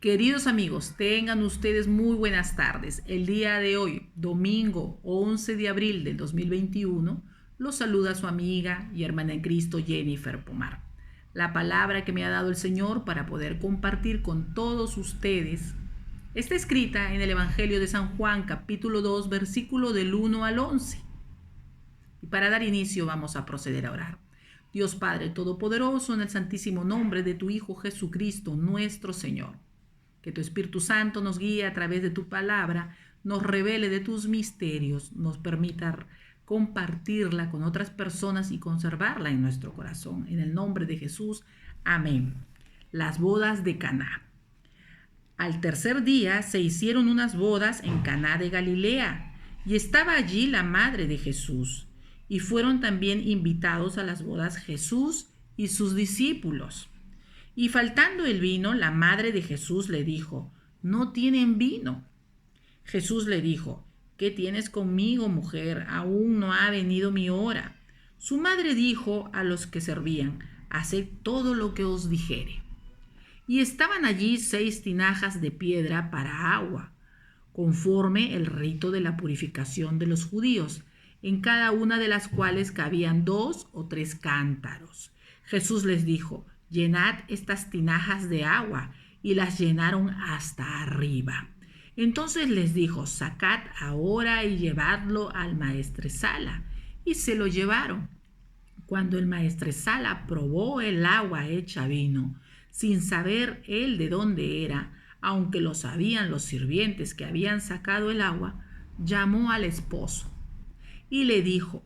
Queridos amigos, tengan ustedes muy buenas tardes. El día de hoy, domingo 11 de abril del 2021, los saluda su amiga y hermana en Cristo Jennifer Pomar. La palabra que me ha dado el Señor para poder compartir con todos ustedes está escrita en el Evangelio de San Juan, capítulo 2, versículo del 1 al 11. Y para dar inicio vamos a proceder a orar. Dios Padre Todopoderoso, en el santísimo nombre de tu Hijo Jesucristo, nuestro Señor. Que tu Espíritu Santo nos guíe a través de tu palabra, nos revele de tus misterios, nos permita compartirla con otras personas y conservarla en nuestro corazón. En el nombre de Jesús, amén. Las bodas de Caná. Al tercer día se hicieron unas bodas en Caná de Galilea, y estaba allí la madre de Jesús, y fueron también invitados a las bodas Jesús y sus discípulos. Y faltando el vino, la madre de Jesús le dijo: no tienen vino. Jesús le dijo: ¿qué tienes conmigo, mujer? Aún no ha venido mi hora. Su madre dijo a los que servían: haced todo lo que os dijere. Y estaban allí 6 tinajas de piedra para agua, conforme el rito de la purificación de los judíos, en cada una de las cuales cabían 2 o 3 cántaros. Jesús les dijo: llenad estas tinajas de agua, y las llenaron hasta arriba. Entonces les dijo: sacad ahora y llevadlo al maestresala. Y se lo llevaron. Cuando el maestresala probó el agua hecha vino, sin saber él de dónde era, aunque lo sabían los sirvientes que habían sacado el agua, llamó al esposo y le dijo: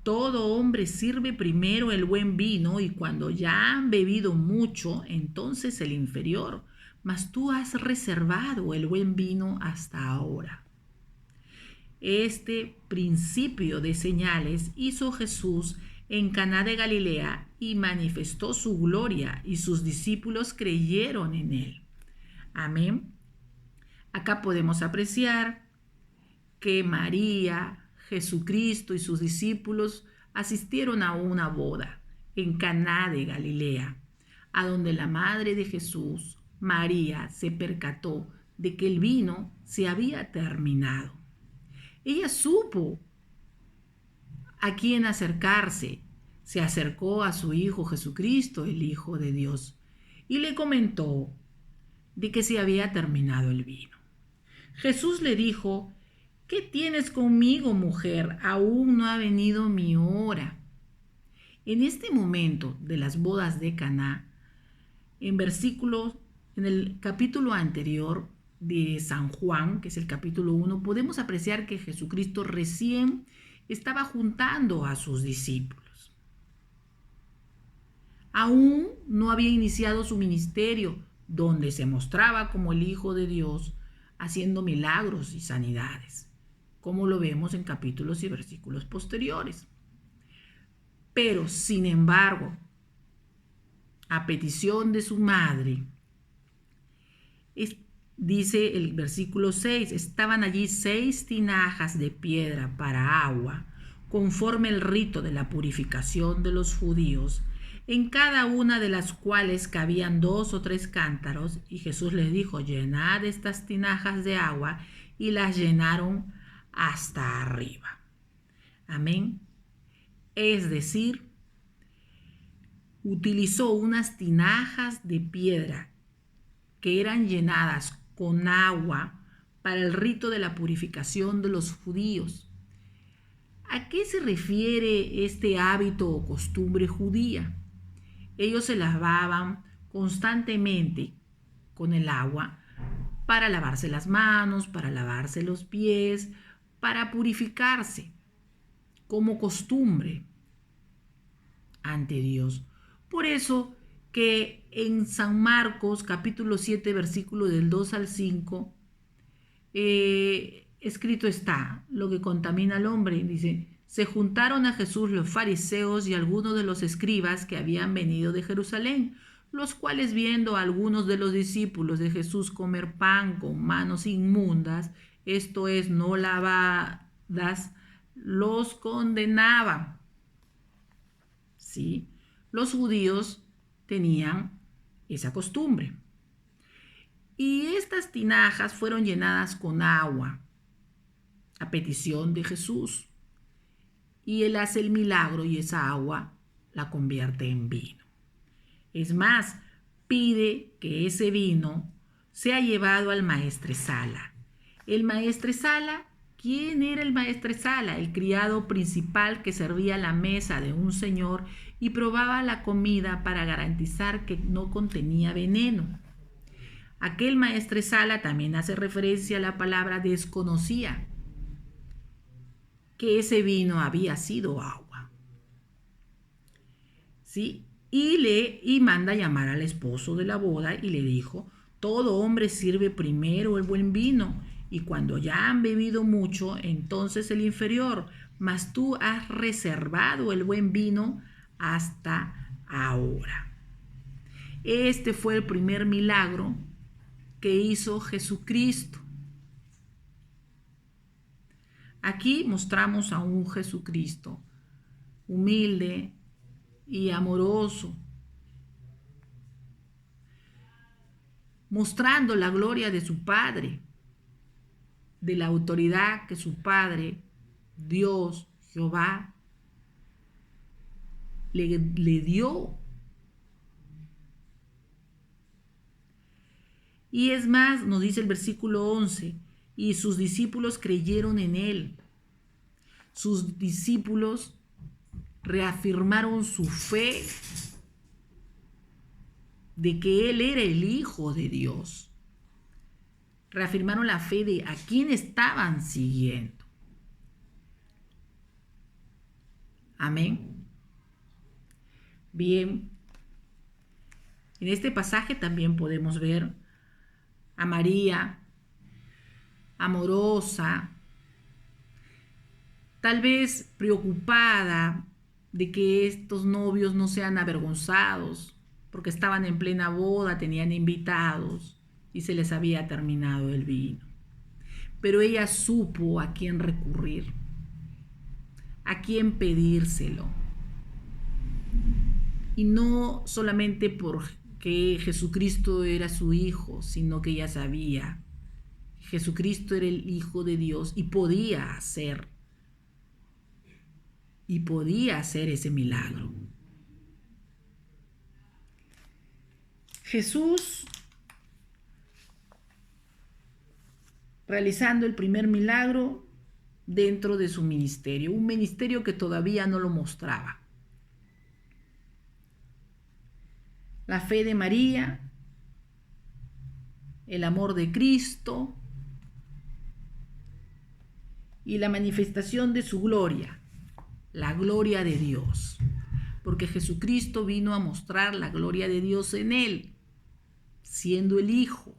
todo hombre sirve primero el buen vino, y cuando ya han bebido mucho, entonces el inferior, mas tú has reservado el buen vino hasta ahora. Este principio de señales hizo Jesús en Caná de Galilea y manifestó su gloria, y sus discípulos creyeron en él. Amén. Acá podemos apreciar que María, Jesucristo y sus discípulos asistieron a una boda en Caná de Galilea, a donde la madre de Jesús, María, se percató de que el vino se había terminado. Ella supo a quién acercarse. Se acercó a su Hijo Jesucristo, el Hijo de Dios, y le comentó de que se había terminado el vino. Jesús le dijo: ¿qué tienes conmigo, mujer? Aún no ha venido mi hora. En este momento de las bodas de Caná, en el capítulo anterior de San Juan, que es el capítulo 1, podemos apreciar que Jesucristo recién estaba juntando a sus discípulos. Aún no había iniciado su ministerio, donde se mostraba como el Hijo de Dios, haciendo milagros y sanidades, como lo vemos en capítulos y versículos posteriores. Pero, sin embargo, a petición de su madre, dice el versículo 6, estaban allí 6 tinajas de piedra para agua, conforme el rito de la purificación de los judíos, en cada una de las cuales cabían 2 o 3 cántaros, y Jesús les dijo: llenad estas tinajas de agua, y las llenaron hasta arriba. Amén. Es decir, utilizó unas tinajas de piedra que eran llenadas con agua para el rito de la purificación de los judíos. ¿A qué se refiere este hábito o costumbre judía? Ellos se lavaban constantemente con el agua para lavarse las manos, para lavarse los pies, para purificarse como costumbre ante Dios. Por eso que en San Marcos capítulo 7 versículo del 2 al 5 escrito está: lo que contamina al hombre. Dice: se juntaron a Jesús los fariseos y algunos de los escribas que habían venido de Jerusalén, los cuales, viendo a algunos de los discípulos de Jesús comer pan con manos inmundas, esto es, no lavadas, los condenaban. ¿Sí? Los judíos tenían esa costumbre. Y estas tinajas fueron llenadas con agua a petición de Jesús. Y Él hace el milagro y esa agua la convierte en vino. Es más, pide que ese vino sea llevado al maestresala. El maestresala, ¿quién era el maestresala? El criado principal que servía la mesa de un señor y probaba la comida para garantizar que no contenía veneno. Aquel maestresala también hace referencia a la palabra desconocía, que ese vino había sido agua. ¿Sí? Y manda llamar al esposo de la boda y le dijo: todo hombre sirve primero el buen vino, y cuando ya han bebido mucho, entonces el inferior, mas tú has reservado el buen vino hasta ahora. Este fue el primer milagro que hizo Jesucristo. Aquí mostramos a un Jesucristo humilde y amoroso, mostrando la gloria de su Padre, de la autoridad que su Padre, Dios, Jehová, le dio. Y es más, nos dice el versículo 11, y sus discípulos creyeron en Él. Sus discípulos reafirmaron su fe de que Él era el Hijo de Dios. Reafirmaron la fe de a quién estaban siguiendo. Amén. Bien, en este pasaje también podemos ver a María, amorosa, tal vez preocupada de que estos novios no sean avergonzados, porque estaban en plena boda, tenían invitados y se les había terminado el vino. Pero ella supo a quién recurrir, a quién pedírselo. Y no solamente porque Jesucristo era su hijo, sino que ella sabía que Jesucristo era el Hijo de Dios y podía hacer ese milagro. Jesús, realizando el primer milagro dentro de su ministerio, un ministerio que todavía no lo mostraba. La fe de María, el amor de Cristo y la manifestación de su gloria, la gloria de Dios, porque Jesucristo vino a mostrar la gloria de Dios en Él, siendo el Hijo,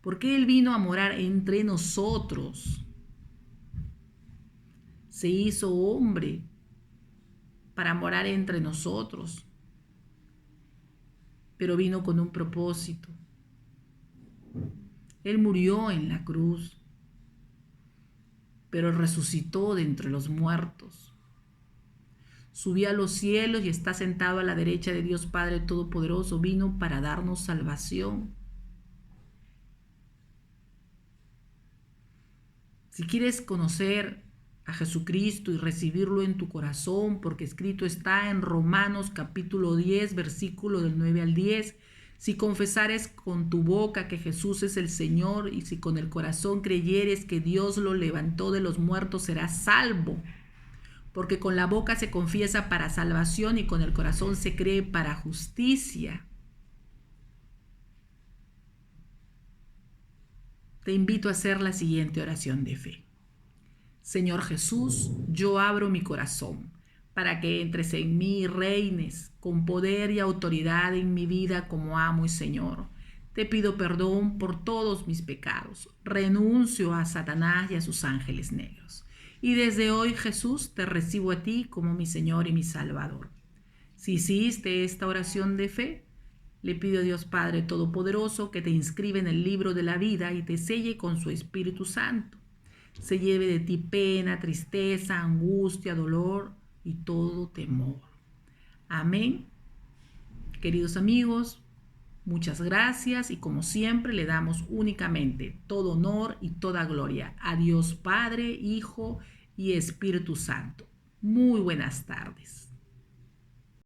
porque Él vino a morar entre nosotros, se hizo hombre para morar entre nosotros, pero vino con un propósito. Él murió en la cruz, pero resucitó de entre los muertos. Subió a los cielos y está sentado a la derecha de Dios Padre Todopoderoso. Vino para darnos salvación. Si quieres conocer a Jesucristo y recibirlo en tu corazón, porque escrito está en Romanos capítulo 10, versículo del 9 al 10, si confesares con tu boca que Jesús es el Señor y si con el corazón creyeres que Dios lo levantó de los muertos, serás salvo. Porque con la boca se confiesa para salvación y con el corazón se cree para justicia. Te invito a hacer la siguiente oración de fe. Señor Jesús, yo abro mi corazón para que entres en mí y reines con poder y autoridad en mi vida como amo y Señor. Te pido perdón por todos mis pecados. Renuncio a Satanás y a sus ángeles negros. Y desde hoy, Jesús, te recibo a ti como mi Señor y mi Salvador. Si hiciste esta oración de fe, le pido a Dios Padre Todopoderoso que te inscriba en el libro de la vida y te selle con su Espíritu Santo. Se lleve de ti pena, tristeza, angustia, dolor y todo temor. Amén. Queridos amigos, Muchas gracias y como siempre le damos únicamente todo honor y toda gloria a Dios Padre, Hijo y Espíritu Santo. Muy buenas tardes.